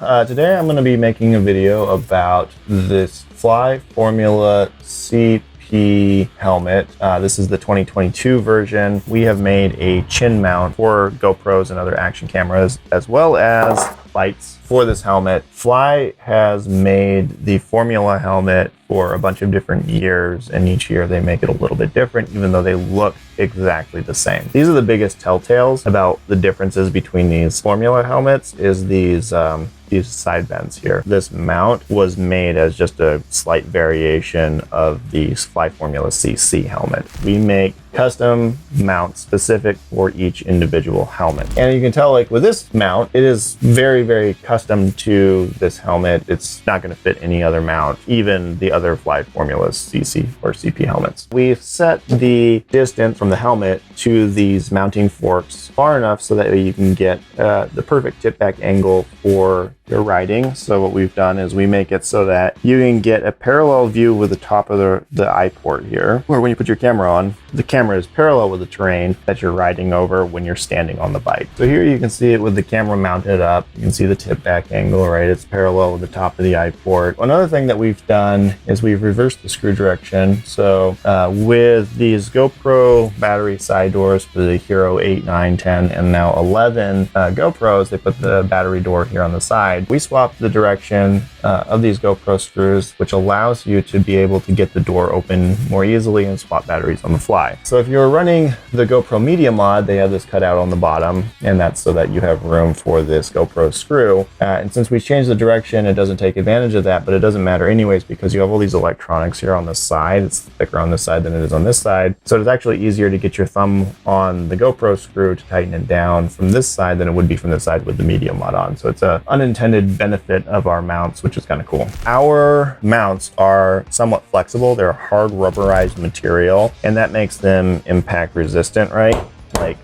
Today I'm going to be making a video about this Fly Formula CP helmet. This is the 2022 version. We have made a chin mount for GoPros and other action cameras, as well as lights for this helmet. Fly has made the Formula helmet for a bunch of different years, and each year they make it a little bit different, even though they look exactly the same. These are the biggest telltales about the differences between these Formula helmets is these side bends here. This mount was made as just a slight variation of the Fly Formula CC helmet. We make custom mounts specific for each individual helmet. And you can tell, like with this mount, it is very, very custom to this helmet. It's not going to fit any other mount, even the other Fly Formula CC or CP helmets. We've set the distance from the helmet to these mounting forks far enough so that you can get the perfect tip back angle for your riding. So what we've done is we make it so that you can get a parallel view with the top of the eye port here, where when you put your camera on, the camera is parallel with the terrain that you're riding over when you're standing on the bike. So here you can see it with the camera mounted up. You can see the tip back angle, right? It's parallel with the top of the eye port. Another thing that we've done is we've reversed the screw direction. So with these GoPro battery side doors for the Hero 8, 9, 10, and now 11 GoPros, they put the battery door here on the side. We swapped the direction of these GoPro screws, which allows you to be able to get the door open more easily and swap batteries on the fly. So if you're running the GoPro Media Mod, they have this cut out on the bottom, and that's so that you have room for this GoPro screw. And since we changed the direction, it doesn't take advantage of that, but it doesn't matter anyways because you have all these electronics here on the side. It's thicker on this side than it is on this side. So it's actually easier to get your thumb on the GoPro screw to tighten it down from this side than it would be from this side with the Media Mod on. So it's an unintended benefit of our mounts, which is kind of cool. Our mounts are somewhat flexible. They're a hard rubberized material, and that makes them impact resistant, right? Like,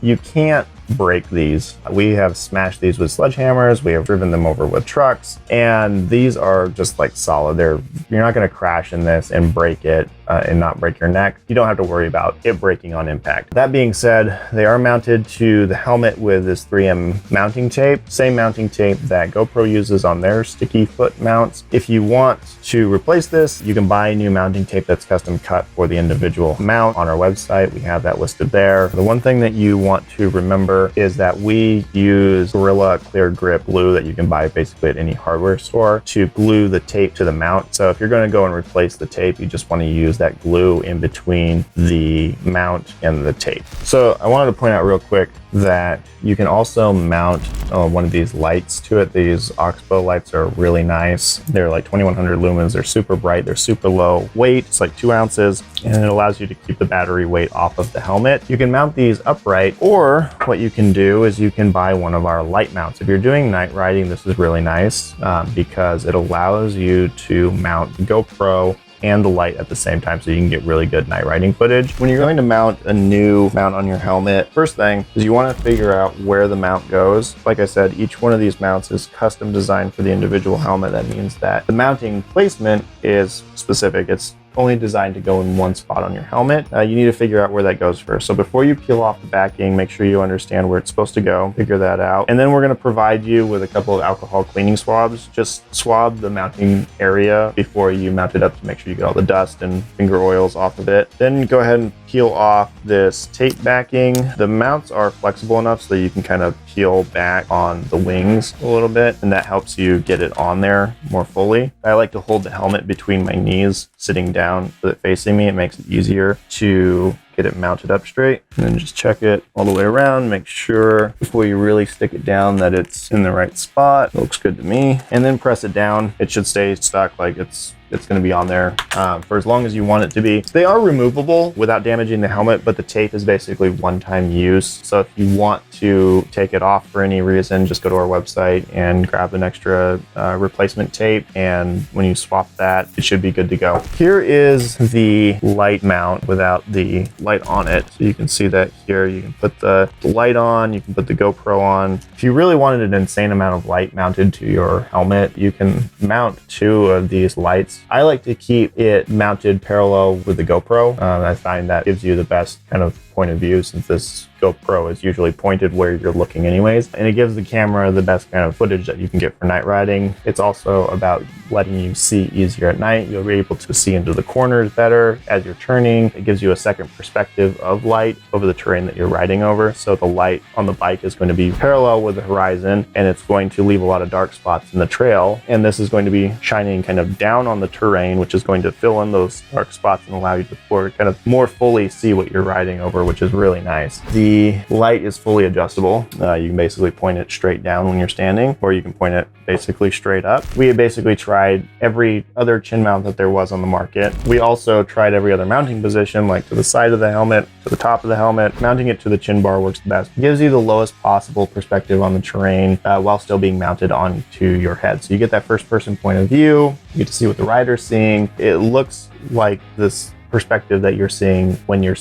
you can't break these. We have smashed these with sledgehammers. We have driven them over with trucks, and these are just like solid. You're not going to crash in this and break it and not break your neck. You don't have to worry about it breaking on impact. That being said, they are mounted to the helmet with this 3M mounting tape, same mounting tape that GoPro uses on their sticky foot mounts. If you want to replace this, you can buy new mounting tape that's custom cut for the individual mount on our website. We have that listed there. The one thing that you want to remember is that we use Gorilla Clear Grip glue that you can buy basically at any hardware store to glue the tape to the mount. So if you're going to go and replace the tape, you just want to use that glue in between the mount and the tape. So I wanted to point out real quick that you can also mount one of these lights to it. These Oxbow lights are really nice. They're like 2100 lumens. They're super bright. They're super low weight. It's like 2 ounces, and it allows you to keep the battery weight off of the helmet. You can mount these upright, or what you can do is you can buy one of our light mounts. If you're doing night riding, this is really nice because it allows you to mount the GoPro and the light at the same time, so you can get really good night riding footage. When you're going to mount a new mount on your helmet, first thing is you want to figure out where the mount goes. Like I said, each one of these mounts is custom designed for the individual helmet. That means that the mounting placement is specific. It's only designed to go in one spot on your helmet. You need to figure out where that goes first. So before you peel off the backing, make sure you understand where it's supposed to go, figure that out. And then we're gonna provide you with a couple of alcohol cleaning swabs. Just swab the mounting area before you mount it up to make sure you get all the dust and finger oils off of it. Then go ahead and peel off this tape backing. The mounts are flexible enough so that you can kind of peel back on the wings a little bit, and that helps you get it on there more fully. I like to hold the helmet between my knees, sitting down with it facing me. It makes it easier to get it mounted up straight, and then just check it all the way around. Make sure before you really stick it down that it's in the right spot. It looks good to me. And then press it down. It should stay stuck like it's going to be on there for as long as you want it to be. They are removable without damaging the helmet, but the tape is basically one-time use. So if you want to take it off for any reason, just go to our website and grab an extra replacement tape, and when you swap that, it should be good to go. Here is the light mount without the light on it. So you can see that here. You can put the light on, you can put the GoPro on. If you really wanted an insane amount of light mounted to your helmet, you can mount 2 of these lights. I like to keep it mounted parallel with the GoPro. I find that gives you the best kind of point of view, since this GoPro is usually pointed where you're looking anyways, and it gives the camera the best kind of footage that you can get for night riding. It's also about letting you see easier at night. You'll be able to see into the corners better as you're turning. It gives you a second perspective of light over the terrain that you're riding over. So the light on the bike is going to be parallel with the horizon, and it's going to leave a lot of dark spots in the trail. And this is going to be shining kind of down on the terrain, which is going to fill in those dark spots and allow you to kind of more fully see what you're riding over, which is really nice. The light is fully adjustable. You can basically point it straight down when you're standing, or you can point it basically straight up. We had basically tried every other chin mount that there was on the market. We also tried every other mounting position, like to the side of the helmet, to the top of the helmet. Mounting it to the chin bar works the best. It gives you the lowest possible perspective on the terrain while still being mounted onto your head. So you get that first person point of view. You get to see what the rider's seeing. It looks like this perspective that you're seeing when you're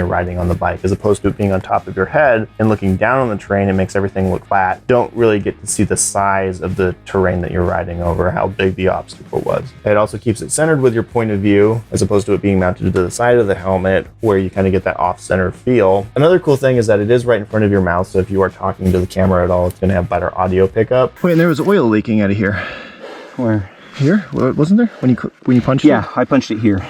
riding on the bike, as opposed to it being on top of your head and looking down on the terrain. It makes everything look flat. Don't really get to see the size of the terrain that you're riding over, how big the obstacle was. It also keeps it centered with your point of view, as opposed to it being mounted to the side of the helmet, where you kind of get that off-center feel. Another cool thing is that it is right in front of your mouth, so if you are talking to the camera at all, it's going to have better audio pickup. Wait, and there was oil leaking out of here. Where? Here? Wasn't there? When you punched it? Yeah, I punched it here.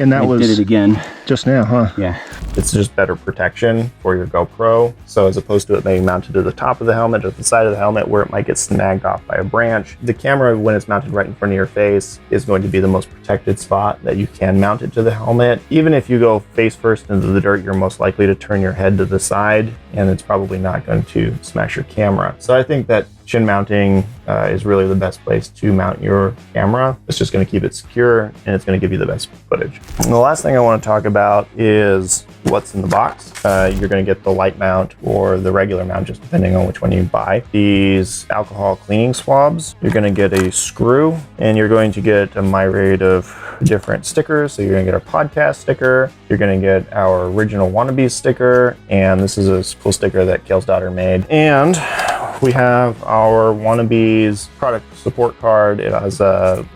And that did it again just now, huh? Yeah. It's just better protection for your GoPro. So as opposed to it being mounted to the top of the helmet or the side of the helmet where it might get snagged off by a branch, the camera, when it's mounted right in front of your face, is going to be the most protected spot that you can mount it to the helmet. Even if you go face first into the dirt, you're most likely to turn your head to the side, and it's probably not going to smash your camera. So I think that chin mounting is really the best place to mount your camera. It's just going to keep it secure, and it's going to give you the best footage. And the last thing I want to talk about is what's in the box. You're going to get the light mount or the regular mount, just depending on which one you buy. These alcohol cleaning swabs. You're going to get a screw, and you're going to get a myriad of different stickers. So you're going to get a podcast sticker. You're going to get our original Wannabes sticker, and this is a cool sticker that Kale's daughter made. And we have our Wannabes product support card. It has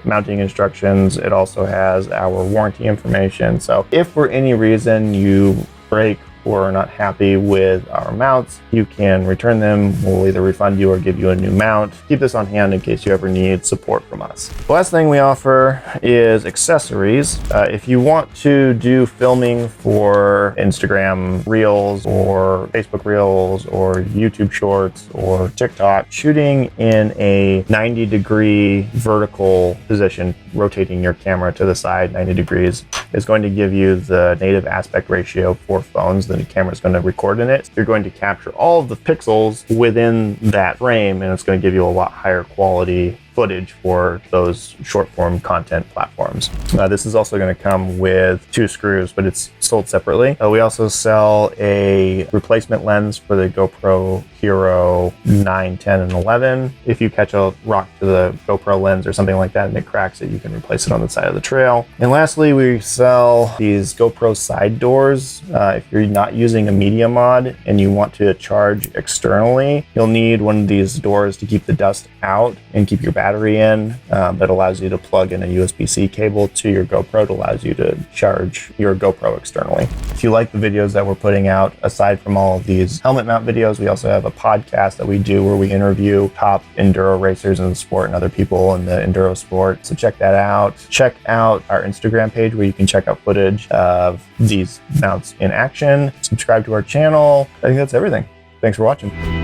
mounting instructions. It also has our warranty information. So if for any reason you break or are not happy with our mounts, you can return them. We'll either refund you or give you a new mount. Keep this on hand in case you ever need support from us. The last thing we offer is accessories. If you want to do filming for Instagram Reels or Facebook Reels or YouTube Shorts or TikTok, shooting in a 90-degree vertical position, rotating your camera to the side 90 degrees, is going to give you the native aspect ratio for phones. The camera is going to record in it. You're going to capture all of the pixels within that frame, and it's going to give you a lot higher quality footage for those short form content platforms. This is also going to come with 2 screws, but it's sold separately. We also sell a replacement lens for the GoPro Hero 9, 10, and 11. If you catch a rock to the GoPro lens or something like that and it cracks it, you can replace it on the side of the trail. And lastly, we sell these GoPro side doors. If you're not using a media mod and you want to charge externally, you'll need one of these doors to keep the dust out and keep your battery in, that allows you to plug in a USB-C cable to your GoPro. It allows you to charge your GoPro externally. If you like the videos that we're putting out, aside from all of these helmet mount videos, we also have a podcast that we do where we interview top enduro racers in the sport and other people in the enduro sport. So check that out. Check out our Instagram page where you can check out footage of these mounts in action. Subscribe to our channel. I think that's everything. Thanks for watching.